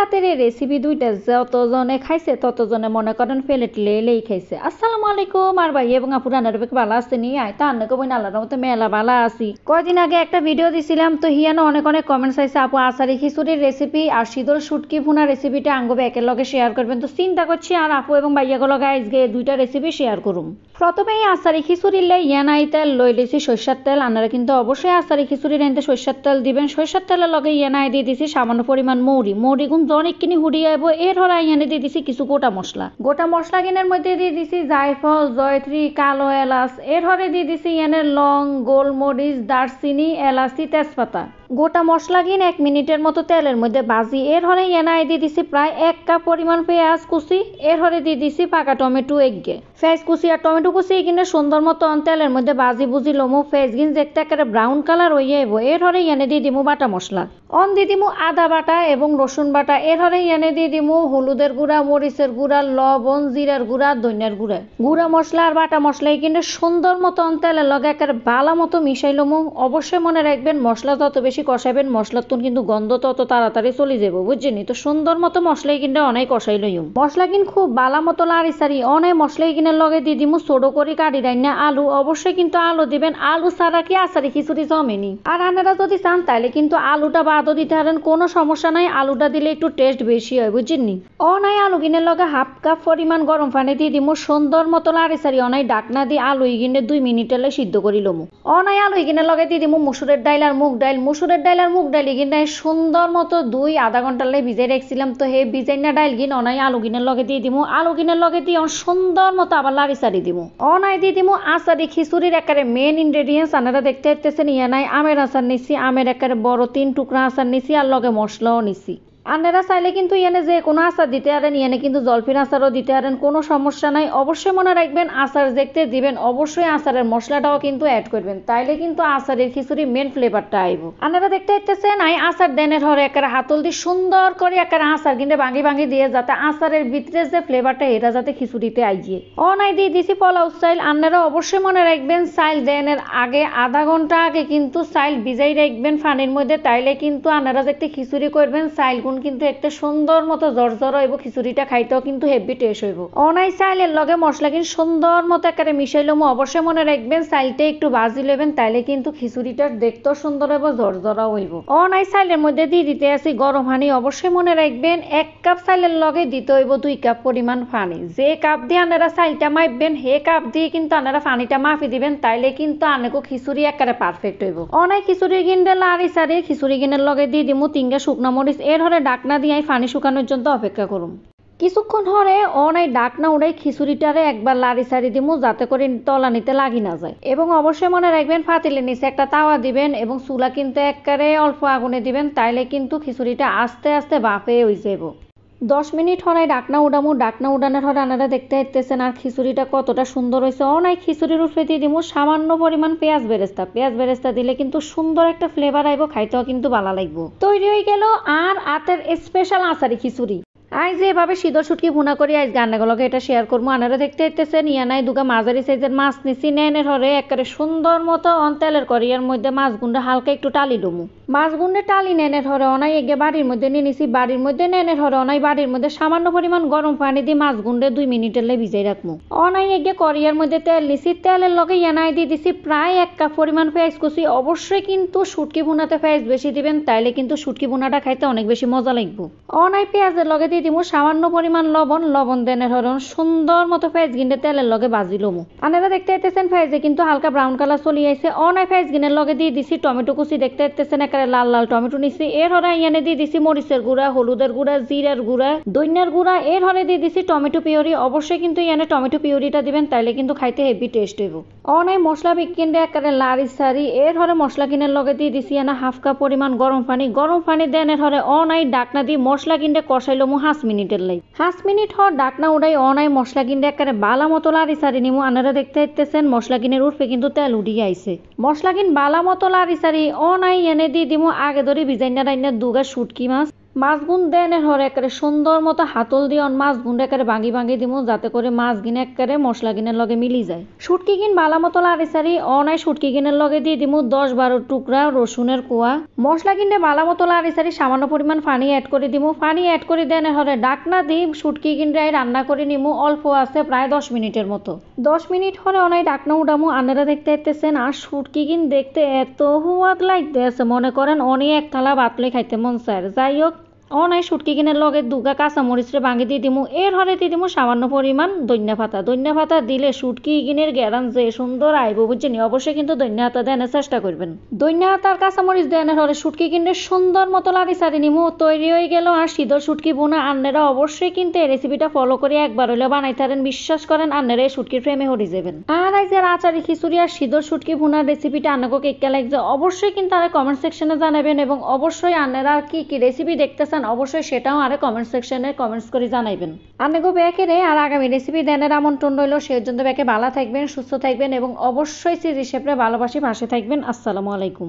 হাতের এই রেসিপি দুইটা যতজনে খাইছে ততজনে মনে করেন প্লেট লেই খাইছে। আসসালামু আলাইকুম আর ভাই এবং আপু রান্নার বেক ভালো আছে নি আয় তা আন্না কই আল্লাহর রহমতে মেলা ভালো আছি। কয়দিন আগে একটা ভিডিও দিছিলাম তো হিয়ানো অনেক অনেক কমেন্টস আইছে আপু আচারি খিচুড়ির রেসিপি আর শীতল শুটকি ভুনা রেসিপিটা আঙ্গবে একের লগে শেয়ার করবেন। তো চিন্তা করছি আর আপু এবং ভাইয়াগুলো লগে আজকে দুইটা রেসিপি শেয়ার করুম। প্রথমে এই আচারি খিচুড়ির লাই ইয়ানাই তেল লই দিছি সরষের তেল। আপনারা কিন্তু অবশ্যই আচারি খিচুড়ি রাইতে সরষের তেল দিবেন। সরষের তেলের লগে ইয়ানাই দিয়ে দিছি সামান্য পরিমাণ মৌরি গুণ অনেকখানি হুড়িয়ে আইব। এর হরা ইয়ানে দিয়ে দিছি কিছু গোটা মশলা কিনের মধ্যে দিয়ে দিছি জায়ফল, জয়ত্রী, কালো এলাচ। এর হরে দিয়ে দিছি ইয়ানে লং, গোলমরিচ, দারচিনি, এলাচি, তেজপাতা। গোটা মশলা কিন 1 মিনিটের মতো তেলের মধ্যে ভাজি। এর হরে ইয়ানাই দিয়ে দিছি প্রায় 1 কাপ পরিমাণ পেঁয়াজ কুচি। এর হরে দিয়ে দিছি পাকা টমেটো এগগে। পেঁয়াজ কুচি আর টমেটো কুচি কিনে সুন্দর মতো তেলের মধ্যে ভাজি বুঝি লমু। পেঁয়াজ গিন দেখতে একেবারে ব্রাউন কালার হয়ে আইব। এর হরে ইয়ানে দিয়ে দিমু বাটা মশলা। দিয়ে দিমু আদা বাটা এবং রসুন বাটা। এর হরে ইয়ানে দিয়ে দিমু হলুদের গুঁড়া, মরিচের গুঁড়া, লবণ, জিরার গুঁড়া, ধনিয়ার গুঁড়া। গুঁড়া মশলা আর বাটা মশলা কিনে সুন্দর মতো তেলের লগে একেবারে ভালো মতো মিশাই লমু। অবশ্যই মনে রাখবেন মশলা যত বেশি কষাইবেন মশলার তুন কিন্তু গন্ধ তত তাড়াতাড়ি চলে যাবো বুঝছেনি। তো সুন্দর মতো মশলাই কিনে অনেক কষাই লইম। মশলা কিন খুব ভালো মতো লাড়ি সারি অনেক মশলাই কিনে লগে দিয়ে দিমু ছোট করে কাটি রান্না আলু। অবশ্যই কিন্তু আলু দিবেন, আলু ছাড়া কি আচারি খিচুড়ি জমেনি। আর আপনারা যদি চান তাহলে কিন্তু আলুটা বাদও দিতে পারেন, কোনো সমস্যা নাই। আলুটা দিলে একটু টেস্ট বেশি হয় বুঝছেনি। অনাই আলু কিনে লগে 1/2 কাপ পরিমাণ গরম পানি দিয়ে দিমু। সুন্দর মতো লাড়ি সারি অনাই ডাকনা দিয়ে আলু কিনে 2 মিনিটেলে সিদ্ধ করি লমু। অনাই আলু কিনে লগে দিয়ে দিমু মুসুরের ডাইল আর মুগ ডাইল। মুসুরের ডাইল আর মুগ ডাইল কিনে সুন্দর মতো 2-আধা ঘন্টা লাই ভিজাই রাখছিলাম। তো হে ভিজাইনা ডাইল কিন অনাই আলু কিনের লগে দিয়ে দিমু। আলু কিনের লগে দিয়ে সুন্দর মতো আবার লাড়ি সারি দিমু। অনাই দিয়ে দিমু আচারি খিচুড়ির একেবারে মেন ইনগ্রেডিয়েন্টস। আপনারা দেখতে পাইতেছেন ইয়ানাই আমের আচার নিছি। আমের একেবারে বড় 3 টুকরা আচার নিছি আর লগে মশলাও নিছি। আপনারা চাইলে কিন্তু ইয়ানে যে কোনো আচার দিতে পারেন, ইয়ানে কিন্তু জলফির আচারও দিতে পারেন, কোনো সমস্যা নাই। অবশ্যই মনে রাখবেন আচার দেখতে দিবেন অবশ্যই আচারের মশলাটাও কিন্তু অ্যাড করবেন, তাইলে কিন্তু আচারের খিচুড়ি মেন ফ্লেভারটা আইব। আপনারা দেখতে পাইতেছেন আই আচার দেনের হরে একেবারে হাতল দিয়ে সুন্দর করে একেবারে আচার কিন্তু ভাঙি দিয়ে যাতে আচারের ভিতরে যে ফ্লেভারটা এটা যাতে খিচুড়িতে আইয়ে। অনাই দিয়ে দিছি পোলাও চাইল। আপনারা অবশ্যই মনে রাখবেন চাইল দেনের আগে আধা ঘন্টা আগে কিন্তু চাইল ভিজাই রাখবেন পানির মধ্যে, তাইলে কিন্তু আপনারা দেখতে খিচুড়ি করবেন চাইল কিন্তু একটা সুন্দর মতো জর্জর হইব। খিচুড়িটা খাইতেও কিন্তু হেভি টেস্ট হইব। অনাই চাইলের লগে মশলা কিন্তু সুন্দর মতো একেবারে মিশাই লমু। অবশ্যই মনে রাখবেন চাইলটা একটু ভাজি লবেন, তাইলে কিন্তু খিচুড়িটা দেখতেও সুন্দর হইব, জর্জরাও হইব। অনাই চাইলের মধ্যে দিয়ে দিতে আসি গরম পানি। অবশ্যই মনে রাখবেন 1 কাপ চাইলের লগে দিতে হইব 2 কাপ পরিমাণ পানি। যে কাপ দিয়ে আপনারা চাইলটা মাপবেন হে কাপ দিয়ে কিন্তু আপনারা পানিটা মাপি দিবেন, তাইলে কিন্তু আনেকো খিচুড়ি একেবারে পারফেক্ট হইব। অনাই খিচুড়ি কিনতে লাড়ি সারি খিচুড়ি কিনের লগে দিয়ে দিমু 3 শুকনা মরিচ। এর হরে ডাকনা দিয়ে পানি শুকানোর জন্য অপেক্ষা করুম। কিছুক্ষণ হরে অনাই ডাকনা উড়াই খিচুড়িটারে একবার লাড়ি সারি দিমু যাতে করে তলানিতে লাগি না যায়। এবং অবশ্যই মনে রাখবেন পাতিলের নিচে একটা তাওয়া দিবেন এবং চুলা কিন্তু একেবারে অল্প আগুনে দিবেন, তাইলে কিন্তু খিচুড়িটা আস্তে আস্তে বাফে হয়ে যাব। 10 মিনিট হরাই ডাকনা উড়ামু। ডাকনা উড়ানোর হরে আপনারা দেখতে পাইতেছেন আর খিচুড়িটা কতটা সুন্দর হয়েছে। অনাই খিচুড়ির উপরে দিয়ে দিমু সামান্য পরিমাণ পেঁয়াজ বেরেস্তা দিলে কিন্তু সুন্দর একটা ফ্লেভার আইব, খাইতেও কিন্তু ভালো লাগবে। তৈরি হয়ে গেল আর আতের স্পেশাল আচারি খিচুড়ি। আজ যেভাবে শীতল শুটকি ভুনা করি আজ গান্নাগুলোকে এটা শেয়ার করবো। আপনারা দেখতে পাইতেছেন ইয়ানাই দুগা মাঝারি সাইজের মাছ নিছি। নেনের হরে একেবারে সুন্দর মতো তেলের করিয়ার মধ্যে মাছ গুন্ডা হালকা একটু টালি লমু। মাছ গুন্ডে টালি নেনের হরে অনাই এগে বাড়ির মধ্যে নিয়ে নিছি। বাড়ির মধ্যে নেনের হরে অনাই বাড়ির মধ্যে সামান্য পরিমাণ গরম পানি দিয়ে মাছ গুন্ডে 2 মিনিটের লাই ভিজাই রাখবো। অনাই এগে করিয়ার মধ্যে তেল নিছি। তেলের লগে ইয়ানাই দিয়ে দিছি প্রায় 1 কাপ পরিমাণ পেঁয়াজ কুচি। অবশ্যই কিন্তু শুটকি ভুনাতে পেঁয়াজ বেশি দিবেন, তাইলে কিন্তু শুটকি ভুনাটা খাইতে অনেক বেশি মজা লাগবে। অনাই পেঁয়াজের লগে দিয়ে দিমু সামান্য পরিমাণ লবণ দেনের হরণ সুন্দর মতো পেঁয়াজ গিন্ডে তেলের লগে ভাজি লমু। আপনারা দেখতে পাইতেছেন পেঁয়াজে কিন্তু হালকা ব্রাউন কালার চলে আইছে। অনাই পেঁয়াজ গিনের লগে দিয়ে দিছি টমেটো কুচি। দেখতে পাইতেছেন একেবারে লাল লাল টমেটো নিছি। এর হরে ইয়ানে দিয়ে দিছি মরিচের গুঁড়া, হলুদের গুঁড়া, জিরার গুঁড়া, ধনিয়ার গুঁড়া। এর হরে দিয়ে দিছি টমেটো পিউরি। অবশ্যই কিন্তু ইয়ানে টমেটো পিউরিটা দিবেন, তাইলে কিন্তু খাইতে হেভি টেস্ট হইব। অনাই মশলা বিকিন্ডে একেবারে লাড়ি সারি। এর হরে মশলা কিনের লগে দিয়ে দিছি ইয়ানা 1/2 কাপ পরিমাণ গরম পানি দেনের হরে অনাই ডাকনা দিয়ে মশলা কিনতে কষাই লমু 5 মিনিটের লাই। 5 মিনিট হর ডাকনা উড়াই অনাই মশলা কিনতে একেবারে বালা মতো লাড়ি সারি নিমু। আপনারা দেখতে পাইতেছেন মশলা কিনের উঠবে কিন্তু তেল উঠিয়ে আইছে। মশলা কিন বালা মতো লাড়ি সারি অনাই এনে দিয়ে দিমু আগে ধরে ভিজাইনা রাইনা দুগা শুটকি মাছ। মাছ গুণ দেন হরে একেবারে সুন্দর মতো হাতল দিয়ে মাছ গুণ একেবারে ভাঙি ভাঙি দিমু যাতে করে মাছ গিনে একেবারে মশলা গিনের লগে মিলি যায়। শুটকি গিন বালা মতো লাড়ি সারি অনাই শুটকি গিনের লগে দিয়ে দিমু 10-12 টুকরা রসুনের কোয়া। মশলা গিনে বালা মতো লাড়ি সারি সামান্য পরিমাণ পানি অ্যাড করে দিমু। পানি অ্যাড করে দেন হরে ডাকনা দিই শুটকি গিনরাই রান্না করে নিমু অল্প আছে প্রায় 10 মিনিটের মতো। 10 মিনিট হরে অনাই ডাকনা উঠামু। আন্নারা দেখতে পাইতেছেন আর শুটকি গিন দেখতে এত হুয়াদ লাগতে আছে মনে করেন অনেক এক থালা ভাতলে খাইতে মন চায়। যাই হোক অনাই শুটকি কিনের লগে দুগা কাঁচা মরিচরে ভাঙি দিয়ে দিমু। এর হরে দিয়ে দিমু সামান্য পরিমাণ দইন্যা পাতা দিলে শুটকি গিনের গ্যারান যে সুন্দর আইব বুঝছেন। অবশ্যই কিন্তু দইন্যা পাতা দেওয়ার চেষ্টা করবেন। দইন্যা পাতার কাঁচা মরিচ দেওয়ার হরে শুটকি কিনের সুন্দর মতো লাড়ি সারি নিমু। তৈরি হয়ে গেল আর শীতল শুটকি বোনা। আন্নেরা অবশ্যই কিন্তু এই রেসিপিটা ফলো করে একবার হইলে বানাইতারেন। বিশ্বাস করেন আন্নেরা এই শুটকির প্রেমে হরি যাবেন। আর আজকের আচারি খিচুড়ি আর শীতল শুটকি ভুনার রেসিপিটা আন্নাকে কেক্কা লাগছে অবশ্যই কিন্তু আরে কমেন্ট সেকশনে জানাবেন এবং অবশ্যই আন্নেরা কি কি রেসিপি দেখতেছেন অবশ্যই সেটাও আরে কমেন্ট সেকশনে কমেন্টস করে জানাইবেন। আন্নাকে ব্যাকে রে আর আগামী রেসিপি দেনের আমন্ত্রণ রইল। সেই জন্য ব্যাকে ভালো থাকবেন, সুস্থ থাকবেন এবং অবশ্যই সিরিজ হিসেবে ভালোবাসি পাশে থাকবেন। আসসালামু আলাইকুম।